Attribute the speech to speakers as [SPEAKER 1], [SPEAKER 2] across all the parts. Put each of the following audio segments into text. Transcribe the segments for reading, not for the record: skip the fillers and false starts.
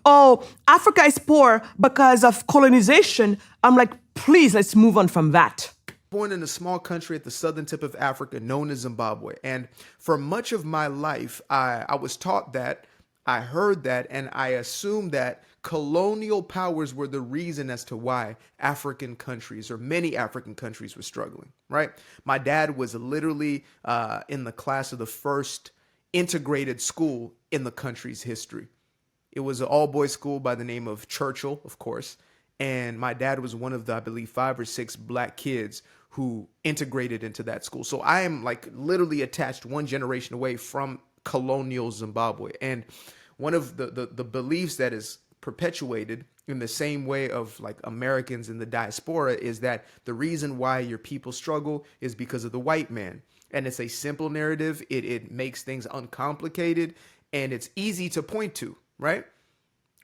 [SPEAKER 1] oh, Africa is poor because of colonization. I'm like, please, let's move on from that.
[SPEAKER 2] Born in a small country at the southern tip of Africa known as Zimbabwe. And for much of my life, I was taught that, I heard that, and I assumed that colonial powers were the reason as to why African countries, or many African countries, were struggling, right? My dad was literally in the class of the first integrated school in the country's history. It was an all-boys school by the name of Churchill, of course. And my dad was one of the, I believe, 5 or 6 black kids who integrated into that school. So I am like literally attached one generation away from colonial Zimbabwe. And one of the beliefs that is perpetuated in the same way of like Americans in the diaspora is that the reason why your people struggle is because of the white man. And it's a simple narrative. It makes things uncomplicated and it's easy to point to, right?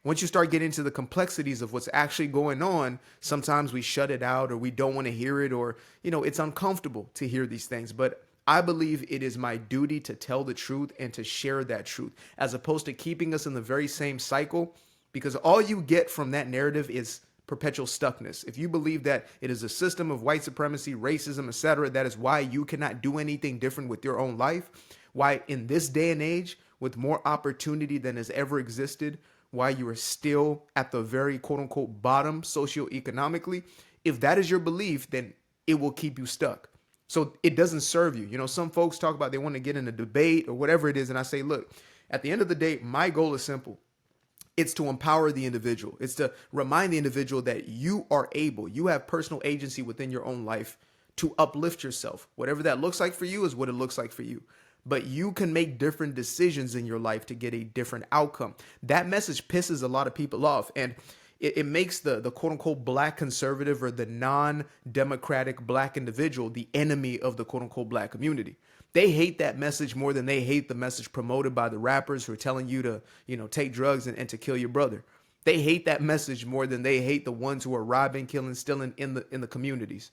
[SPEAKER 2] Once you start getting into the complexities of what's actually going on, sometimes we shut it out or we don't want to hear it, or, you know, it's uncomfortable to hear these things. But I believe it is my duty to tell the truth and to share that truth, as opposed to keeping us in the very same cycle, because all you get from that narrative is perpetual stuckness. If you believe that it is a system of white supremacy, racism, etc., that is why you cannot do anything different with your own life, why in this day and age, with more opportunity than has ever existed, why you are still at the very quote unquote bottom socioeconomically, if that is your belief, then it will keep you stuck. So it doesn't serve you. You know, some folks talk about they want to get in a debate or whatever it is. And I say, look, at the end of the day, my goal is simple. It's to empower the individual. It's to remind the individual that you are able, you have personal agency within your own life to uplift yourself. Whatever that looks like for you is what it looks like for you. But you can make different decisions in your life to get a different outcome. That message pisses a lot of people off. And it makes the quote unquote black conservative or the non-democratic black individual the enemy of the quote unquote black community. They hate that message more than they hate the message promoted by the rappers who are telling you to, you know, take drugs and to kill your brother. They hate that message more than they hate the ones who are robbing, killing, stealing in the communities.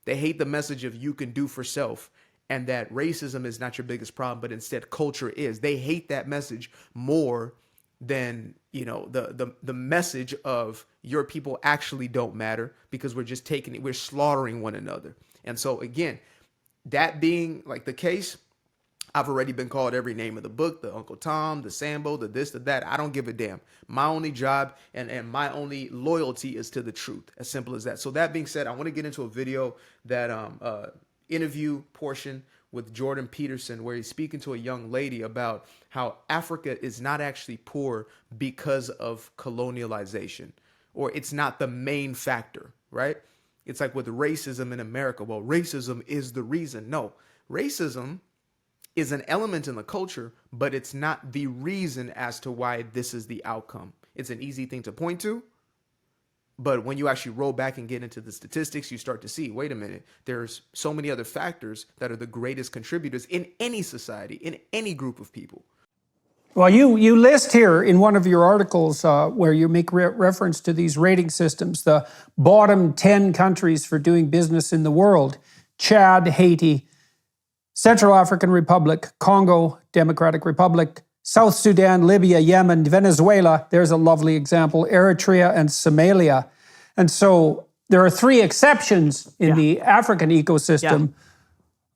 [SPEAKER 2] They hate the message of you can do for self, and that racism is not your biggest problem, but instead culture is. They hate that message more than, you know, the message of your people actually don't matter, because we're just taking it, we're slaughtering one another. And so again, that being like the case, I've already been called every name of the book, the Uncle Tom, the Sambo, the this, the that. I don't give a damn. My only job and my only loyalty is to the truth. As simple as that. So that being said, I want to get into a video that interview portion with Jordan Peterson, where he's speaking to a young lady about how Africa is not actually poor because of colonialization, or it's not the main factor, right? It's like with racism in America. Well, racism is the reason. No, racism is an element in the culture, but it's not the reason as to why this is the outcome. It's an easy thing to point to. But when you actually roll back and get into the statistics, you start to see, wait a minute, there's so many other factors that are the greatest contributors in any society, in any group of people.
[SPEAKER 3] Well, you list here in one of your articles where you make reference to these rating systems, the bottom 10 countries for doing business in the world: Chad, Haiti, Central African Republic, Congo, Democratic Republic, South Sudan, Libya, Yemen, Venezuela, there's a lovely example, Eritrea and Somalia. And so there are 3 exceptions in the African ecosystem: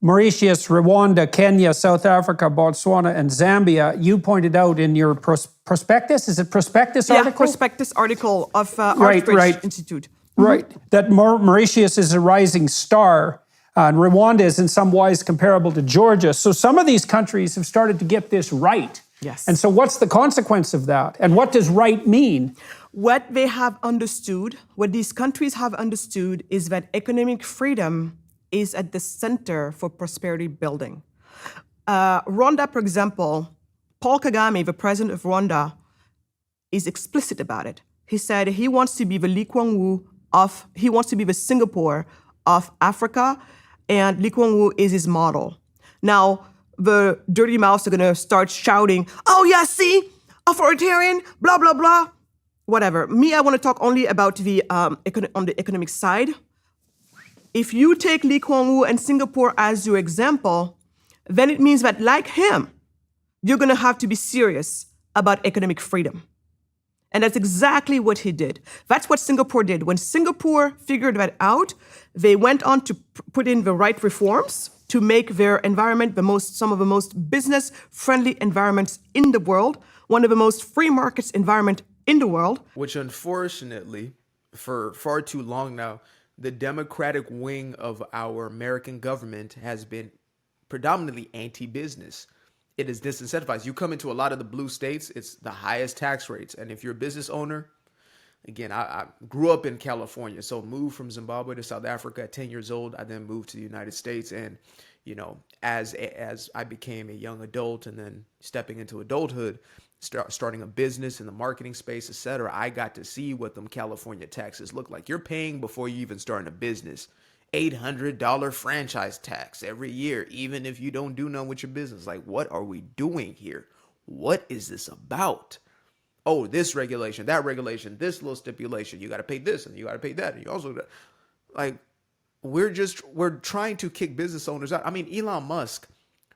[SPEAKER 3] Mauritius, Rwanda, Kenya, South Africa, Botswana, and Zambia. You pointed out in your prospectus, is it prospectus article?
[SPEAKER 1] Yeah, prospectus article of Artbridge Institute.
[SPEAKER 3] Right, that Mauritius is a rising star. And Rwanda is in some ways comparable to Georgia. So some of these countries have started to get this right.
[SPEAKER 1] Yes.
[SPEAKER 3] And so what's the consequence of that? And what does right mean?
[SPEAKER 1] What they have understood, what these countries have understood, is that economic freedom is at the center for prosperity building. Rwanda, for example, Paul Kagame, the president of Rwanda, is explicit about it. He said he wants to be the Lee Kuan Yew he wants to be the Singapore of Africa, and Lee Kuan Yew is his model. Now, the dirty mouths are gonna start shouting, oh yeah, see, authoritarian, blah, blah, blah, whatever. Me, I wanna talk only about the on the economic side. If you take Lee Kuan Yew and Singapore as your example, then it means that like him, you're gonna have to be serious about economic freedom. And that's exactly what he did. That's what Singapore did. When Singapore figured that out, they went on to put in the right reforms to make their environment some of the most business-friendly environments in the world, one of the most free markets environment in the world.
[SPEAKER 2] Which unfortunately, for far too long now, the Democratic wing of our American government has been predominantly anti-business. It is disincentivized. You come into a lot of the blue states, it's the highest tax rates. And if you're a business owner, again, I grew up in California, so moved from Zimbabwe to South Africa at 10 years old. I then moved to the United States. And, you know, as I became a young adult and then stepping into adulthood, starting a business in the marketing space, etc., I got to see what them California taxes look like. You're paying before you even start a business. $800 franchise tax every year, even if you don't do nothing with your business. Like, what are we doing here? What is this about? Oh, this regulation, that regulation, this little stipulation. You got to pay this and you got to pay that. And you also, like, we're trying to kick business owners out. I mean, Elon Musk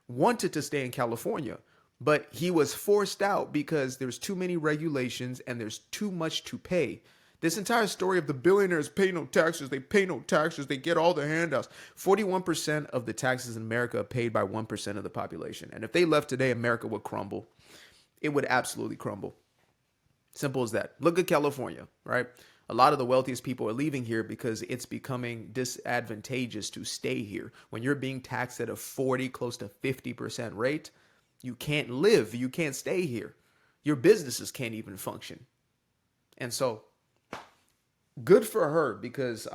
[SPEAKER 2] wanted to stay in California, but he was forced out because there's too many regulations and there's too much to pay. This entire story of the billionaires pay no taxes, they pay no taxes, they get all the handouts. 41% of the taxes in America are paid by 1% of the population. And if they left today, America would crumble. It would absolutely crumble. Simple as that. Look at California, right? A lot of the wealthiest people are leaving here because it's becoming disadvantageous to stay here. When you're being taxed at a 40, close to 50% rate, you can't live, you can't stay here. Your businesses can't even function. And so, good for her because,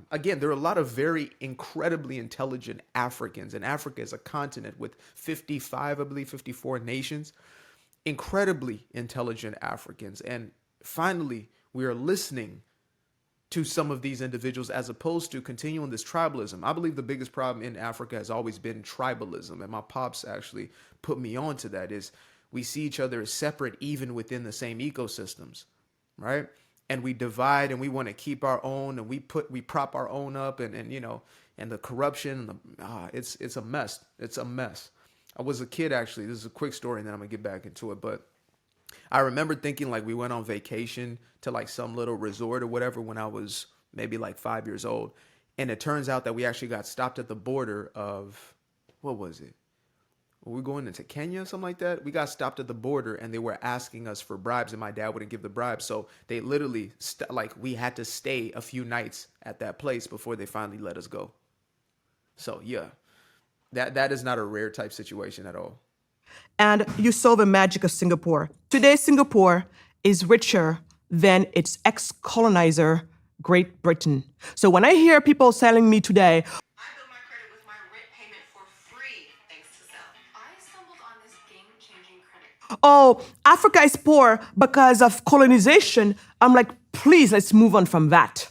[SPEAKER 2] again, there are a lot of very incredibly intelligent Africans. And Africa is a continent with 55, I believe, 54 nations. Incredibly intelligent Africans. And finally, we are listening to some of these individuals as opposed to continuing this tribalism. I believe the biggest problem in Africa has always been tribalism. And my pops actually put me on to that is we see each other as separate even within the same ecosystems, right? And we divide and we want to keep our own and we prop our own up and you know, and the corruption and it's a mess. It's a mess. I was a kid, actually. This is a quick story and then I'm gonna get back into it. But I remember thinking like we went on vacation to like some little resort or whatever when I was maybe like 5 years old. And it turns out that we actually got stopped at the border of, what was it? Were we going into Kenya or something like that? We got stopped at the border and they were asking us for bribes and my dad wouldn't give the bribes. So they literally, we had to stay a few nights at that place before they finally let us go. So yeah, that is not a rare type situation at all.
[SPEAKER 1] And you saw the magic of Singapore. Today, Singapore is richer than its ex-colonizer, Great Britain. So when I hear people telling me today,
[SPEAKER 4] I built my credit with my rent payment for free thanks to Zelle. I stumbled on this game-changing credit.
[SPEAKER 1] oh, Africa is poor because of colonization, I'm like, please, let's move on from that.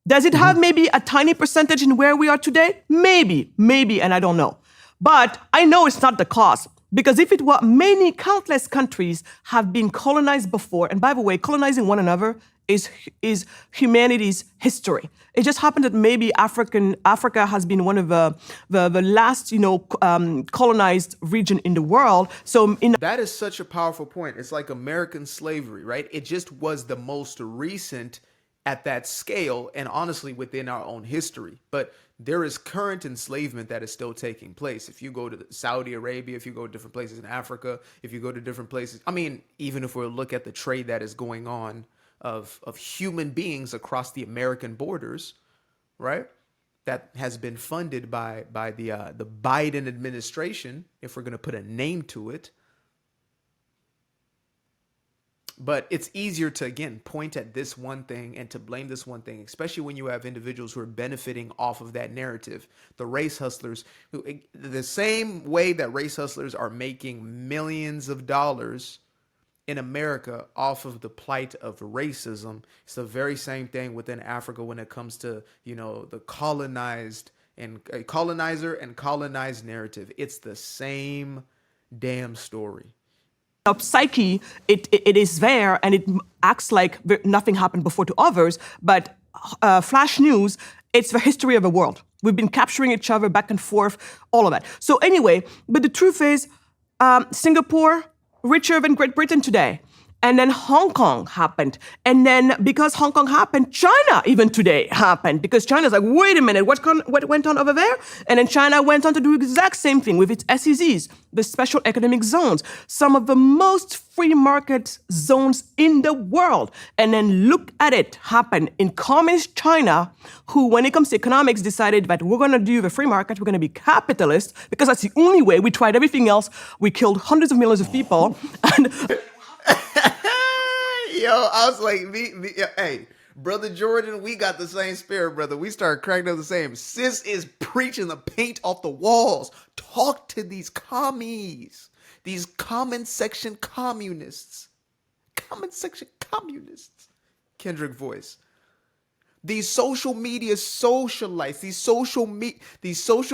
[SPEAKER 1] Does it have maybe a tiny percentage in where we are today? Maybe, and I don't know. But I know it's not the cause. Because if it were, many countless countries have been colonized before. And by the way, colonizing one another is humanity's history. It just happened that maybe Africa has been one of the last, colonized region in the world. So
[SPEAKER 2] that is such a powerful point. It's like American slavery, right? It just was the most recent at that scale and honestly within our own history. But there is current enslavement that is still taking place. If you go to Saudi Arabia, if you go to different places in Africa, if you go to different places, I mean, even if we look at the trade that is going on of human beings across the American borders, right? That has been funded by the Biden administration, if we're going to put a name to it. But it's easier to, again, point at this one thing and to blame this one thing, especially when you have individuals who are benefiting off of that narrative. The race hustlers, who, the same way that race hustlers are making millions of dollars in America off of the plight of racism, it's the very same thing within Africa when it comes to, the colonizer and colonized narrative. It's the same damn story.
[SPEAKER 1] Psyche, it is there and it acts like nothing happened before to others, but flash news, it's the history of the world. We've been capturing each other back and forth, all of that. So anyway, but the truth is, Singapore, richer than Great Britain today. And then Hong Kong happened. And then because Hong Kong happened, China even today happened. Because China's like, wait a minute, what went on over there? And then China went on to do the exact same thing with its SEZs, the special economic zones, some of the most free market zones in the world. And then look at it happen in communist China, who, when it comes to economics, decided that we're going to do the free market, we're going to be capitalist, because that's the only way. We tried everything else. We killed hundreds of millions of people. And
[SPEAKER 2] Yo, I was like, hey, Brother Jordan, we got the same spirit, brother. We started cracking up the same. Sis is preaching the paint off the walls. Talk to these commies, these comment section communists. Comment section communists. Kendrick voice. These social media socialites, these social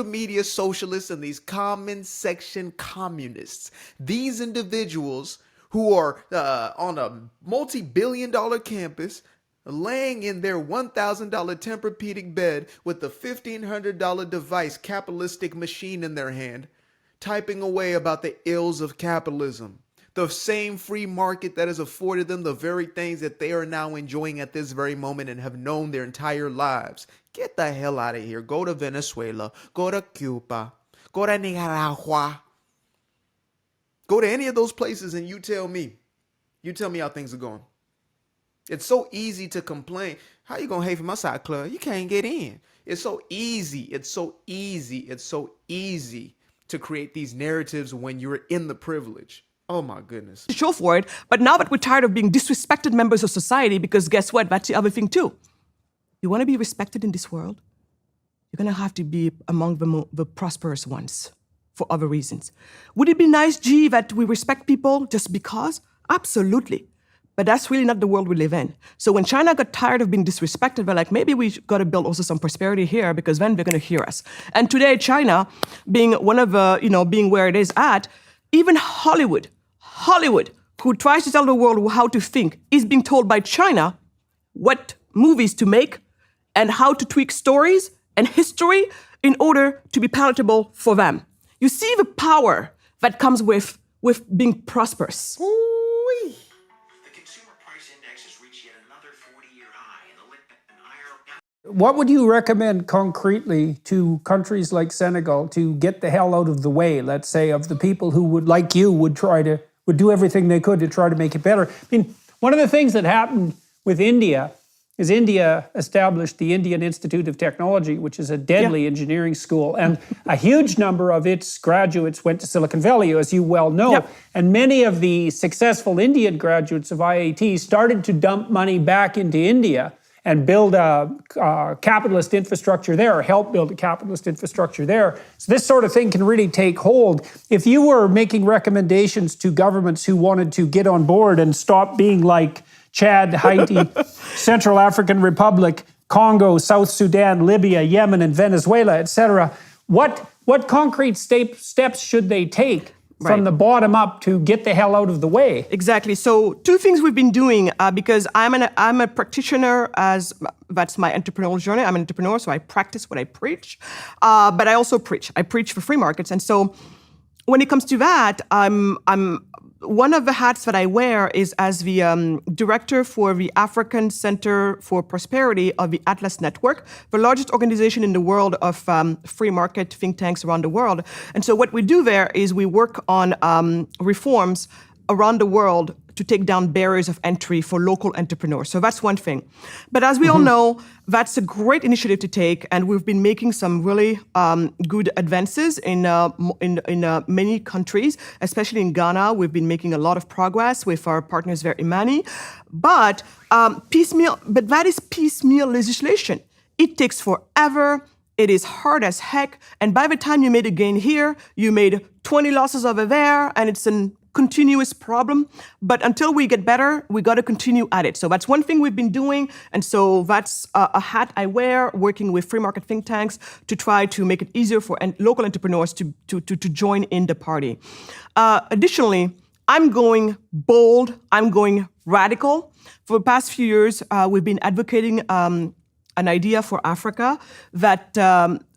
[SPEAKER 2] media socialists and these comment section communists. These individuals who are on a multi-billion-dollar campus, laying in their $1,000 Tempur-Pedic bed with the $1,500 device capitalistic machine in their hand, typing away about the ills of capitalism. The same free market that has afforded them the very things that they are now enjoying at this very moment and have known their entire lives. Get the hell out of here. Go to Venezuela. Go to Cuba. Go to Nicaragua. Go to any of those places and you tell me how things are going. It's so easy to complain. How you going to hate from my side club? You can't get in. It's so easy. It's so easy to create these narratives when you're in the privilege. Oh my goodness.
[SPEAKER 1] Show for it. But now that we're tired of being disrespected members of society, because guess what? That's the other thing too. You want to be respected in this world? You're going to have to be among the prosperous ones. For other reasons. Would it be nice, G, that we respect people just because? Absolutely. But that's really not the world we live in. So when China got tired of being disrespected, they're like, maybe we got to build also some prosperity here because then they're going to hear us. And today, China, being one of the, being where it is at, even Hollywood, who tries to tell the world how to think, is being told by China what movies to make and how to tweak stories and history in order to be palatable for them. You see the power that comes with being prosperous.
[SPEAKER 2] Ooh-wee.
[SPEAKER 5] The consumer price index has reached yet another 40-year high,
[SPEAKER 3] What would you recommend concretely to countries like Senegal to get the hell out of the way, let's say, of the people who would, like you, would do everything they could to try to make it better? I mean, one of the things that happened with India is India established the Indian Institute of Technology, which is a deadly engineering school. And a huge number of its graduates went to Silicon Valley, as you well know.
[SPEAKER 1] Yep.
[SPEAKER 3] And many of the successful Indian graduates of IIT started to dump money back into India and build a capitalist infrastructure there, or help build a capitalist infrastructure there. So this sort of thing can really take hold. If you were making recommendations to governments who wanted to get on board and stop being like Chad, Haiti, Central African Republic, Congo, South Sudan, Libya, Yemen, and Venezuela, etc., what concrete steps should they take from the bottom up to get the hell out of the way?
[SPEAKER 1] Exactly. So two things we've been doing, because I'm a practitioner, as that's my entrepreneurial journey. I'm an entrepreneur, so I practice what I preach. But I also preach. I preach for free markets. And so when it comes to that, I'm one of the hats that I wear is as the director for the African Center for Prosperity of the Atlas Network, the largest organization in the world of free market think tanks around the world. And so what we do there is we work on reforms around the world to take down barriers of entry for local entrepreneurs. So that's one thing. But as we all know, that's a great initiative to take, and we've been making some really good advances in many countries, especially in Ghana. We've been making a lot of progress with our partners there, Imani. But that is piecemeal legislation. It takes forever. It is hard as heck. And by the time you made a gain here, you made 20 losses over there, and it's an continuous problem. But until we get better, we got to continue at it. So that's one thing we've been doing. And so that's a hat I wear, working with free market think tanks to try to make it easier for local entrepreneurs to join in the party. Additionally, I'm going bold. I'm going radical. For the past few years, we've been advocating an idea for Africa that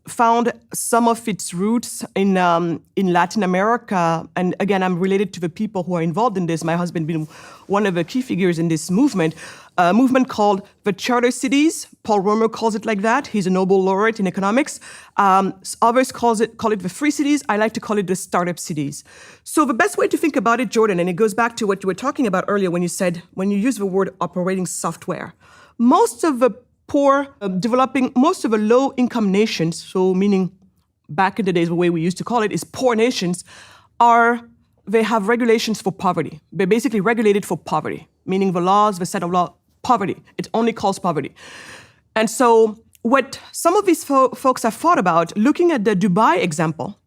[SPEAKER 1] found some of its roots in Latin America. And again, I'm related to the people who are involved in this. My husband being one of the key figures in this movement, a movement called the Charter Cities. Paul Romer calls it like that. He's a Nobel laureate in economics. Others call it the Free Cities. I like to call it the Startup Cities. So the best way to think about it, Jordan, and it goes back to what you were talking about earlier when you use the word operating software. Most of the most of the low-income nations, so meaning back in the days, the way we used to call it is poor nations, they have regulations for poverty. They're basically regulated for poverty, meaning the laws, the set of law, poverty. It only calls poverty. And so what some of these folks have thought about, looking at the Dubai example,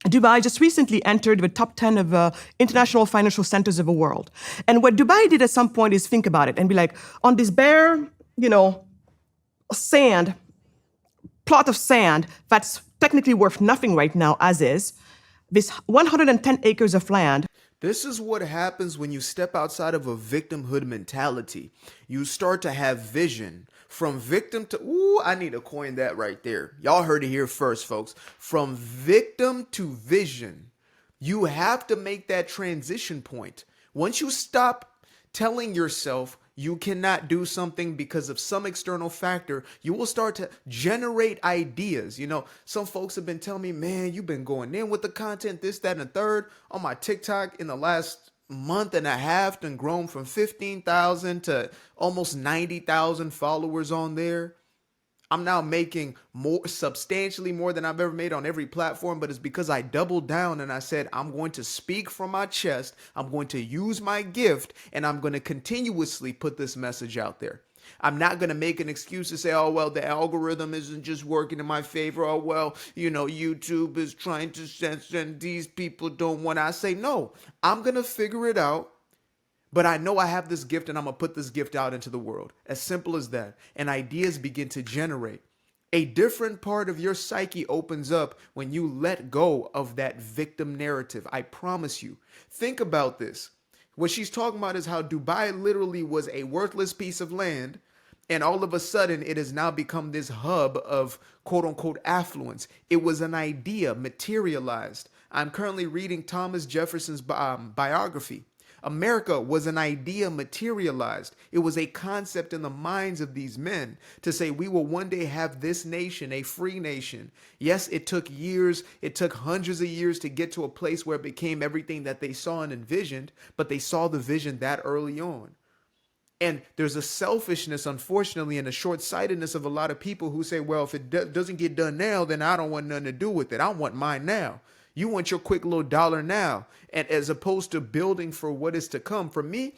[SPEAKER 1] Dubai just recently entered the top 10 of international financial centers of the world. And what Dubai did at some point is think about it and be like, on this bare, plot of sand that's technically worth nothing right now as is, this 110 acres of land.
[SPEAKER 2] This is what happens when you step outside of a victimhood mentality. You start to have vision. From victim to, I need to coin that right there. Y'all heard it here first, folks. From victim to vision. You have to make that transition point. Once you stop telling yourself you cannot do something because of some external factor, you will start to generate ideas. Some folks have been telling me, man, you've been going in with the content, this, that, and the third. On my TikTok in the last month and a half, and grown from 15,000 to almost 90,000 followers on there. I'm now making substantially more than I've ever made on every platform, but it's because I doubled down and I said, I'm going to speak from my chest. I'm going to use my gift, and I'm going to continuously put this message out there. I'm not going to make an excuse to say, oh, well, the algorithm isn't just working in my favor. Oh, well, YouTube is trying to censor and these people don't want. I say, no, I'm going to figure it out. But I know I have this gift and I'm going to put this gift out into the world. As simple as that. And ideas begin to generate. A different part of your psyche opens up when you let go of that victim narrative. I promise you. Think about this. What she's talking about is how Dubai literally was a worthless piece of land. And all of a sudden, it has now become this hub of quote unquote affluence. It was an idea materialized. I'm currently reading Thomas Jefferson's biography. America was an idea materialized. It was a concept in the minds of these men to say we will one day have this nation, a free nation. Yes, it took years. It took hundreds of years to get to a place where it became everything that they saw and envisioned, but they saw the vision that early on. And there's a selfishness, unfortunately, and a short-sightedness of a lot of people who say, well, if it doesn't get done now, then I don't want nothing to do with it. I want mine now. You want your quick little dollar now. And as opposed to building for what is to come. For me,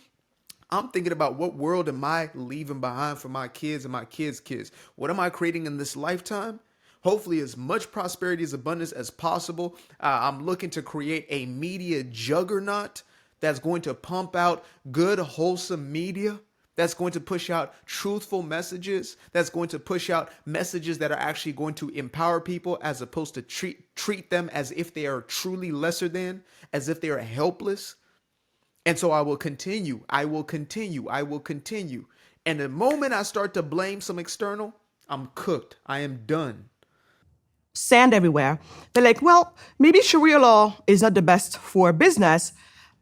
[SPEAKER 2] I'm thinking about what world am I leaving behind for my kids and my kids' kids? What am I creating in this lifetime? Hopefully as much prosperity, as abundance as possible. I'm looking to create a media juggernaut that's going to pump out good, wholesome media. That's going to push out truthful messages. That's going to push out messages that are actually going to empower people as opposed to treat them as if they are truly lesser than, as if they are helpless. And so I will continue. And the moment I start to blame some external, I'm cooked. I am done.
[SPEAKER 1] Sand everywhere. They're like, well, maybe Sharia law is not the best for business.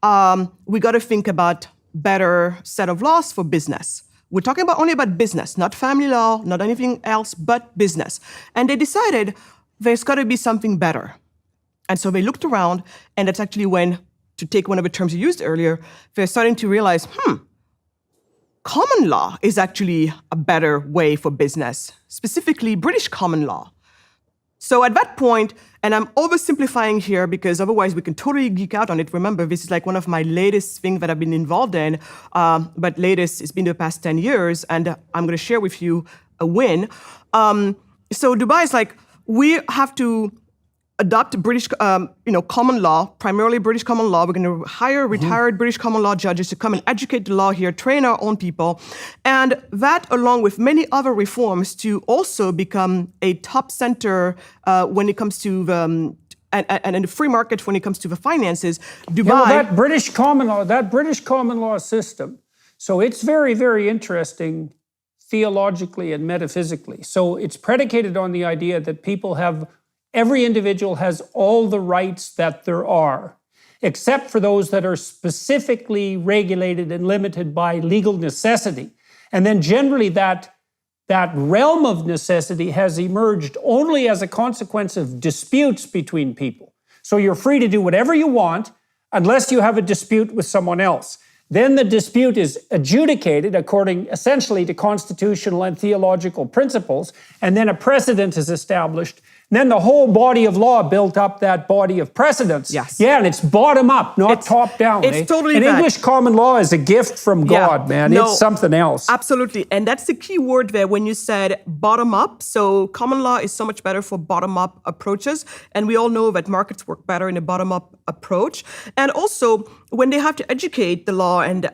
[SPEAKER 1] We got to think about better set of laws for business. We're talking only about business, not family law, not anything else but business. And they decided there's got to be something better. And so they looked around, and that's actually when, to take one of the terms you used earlier, they're starting to realize, common law is actually a better way for business, specifically British common law. So at that point, and I'm oversimplifying here because otherwise we can totally geek out on it. Remember, this is like one of my latest things that I've been involved in, but latest, it's been the past 10 years, and I'm going to share with you a win. So Dubai is like, we have to adopt British, common law, primarily British common law. We're going to hire retired British common law judges to come and educate the law here, train our own people. And that, along with many other reforms, to also become a top center when it comes to the, and in the free market when it comes to the finances. Dubai.
[SPEAKER 3] Yeah, well, that British common law system. So it's very, very interesting theologically and metaphysically. So it's predicated on the idea that every individual has all the rights that there are, except for those that are specifically regulated and limited by legal necessity. And then generally that realm of necessity has emerged only as a consequence of disputes between people. So you're free to do whatever you want unless you have a dispute with someone else. Then the dispute is adjudicated according essentially to constitutional and theological principles, and then a precedent is established. And then the whole body of law built up that body of precedents.
[SPEAKER 1] Yes.
[SPEAKER 3] Yeah, and it's bottom up, not top down.
[SPEAKER 1] It's totally
[SPEAKER 3] And
[SPEAKER 1] that.
[SPEAKER 3] English common law is a gift from God, man.
[SPEAKER 1] No,
[SPEAKER 3] it's something else.
[SPEAKER 1] Absolutely. And that's the key word there when you said bottom up. So common law is so much better for bottom up approaches. And we all know that markets work better in a bottom up approach. And also, when they have to educate the law and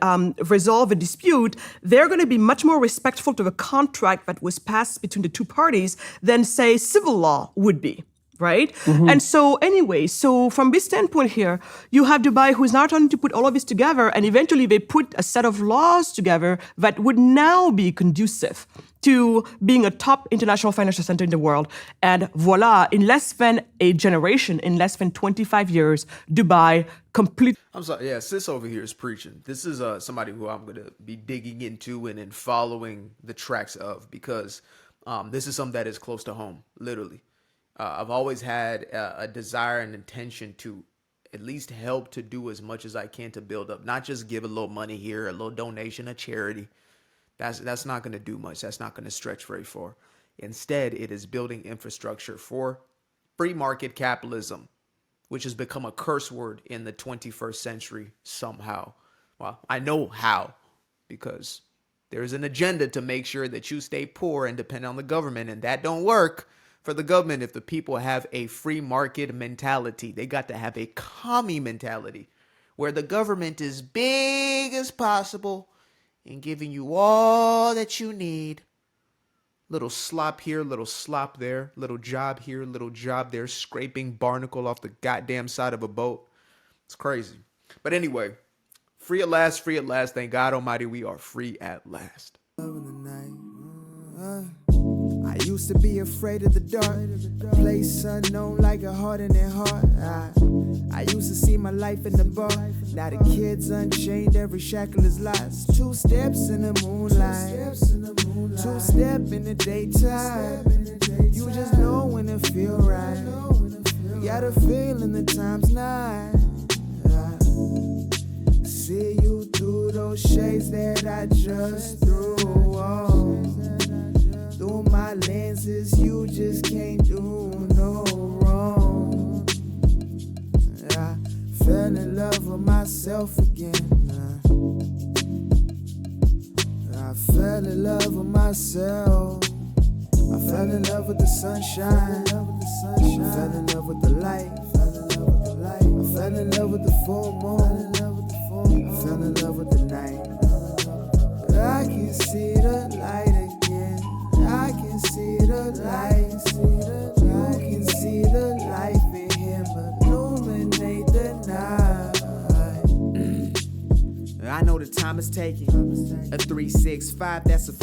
[SPEAKER 1] resolve a dispute, they're going to be much more respectful to the contract that was passed between the two parties than, say, civil law would be. Right?
[SPEAKER 3] Mm-hmm.
[SPEAKER 1] And so anyway, so from this standpoint here, you have Dubai who's now trying to put all of this together, and eventually they put a set of laws together that would now be conducive to being a top international financial center in the world. And voila, in less than a generation, in less than 25 years, Dubai completely...
[SPEAKER 2] I'm sorry. Yeah, sis over here is preaching. This is somebody who I'm going to be digging into and following the tracks of, because this is something that is close to home, literally. I've always had a desire and intention to at least help to do as much as I can to build up, not just give a little money here, a little donation, a charity. That's not going to do much. That's not going to stretch very far. Instead, it is building infrastructure for free market capitalism, which has become a curse word in the 21st century somehow. Well, I know how, because there's an agenda to make sure that you stay poor and depend on the government, and that don't work. For the government, if the people have a free market mentality, they got to have a commie mentality where the government is big as possible and giving you all that you need. Little slop here, little slop there, little job here, little job there, scraping barnacle off the goddamn side of a boat. It's crazy. But anyway, free at last, free at last. Thank God Almighty, we are free at last.
[SPEAKER 6] I used to be afraid of the dark, a place unknown like a heart in their heart. I used to see my life in the bar. Now the kids unchained, every shackle is lost. 2 steps in the moonlight, 2 step in the daytime. You just know when it feel right. You got a feeling the time's not. See you through those shades that I just threw on. Through my lenses, you just can't do no wrong. I fell in love with myself again. I fell in love with myself. I fell in love with the sunshine. I fell in love with the light. I fell in love with the full moon. I fell in love with the night. I can see the light again. I can see the light. You can see the life in him illuminate the night. I know the time is taking. A 365, that's a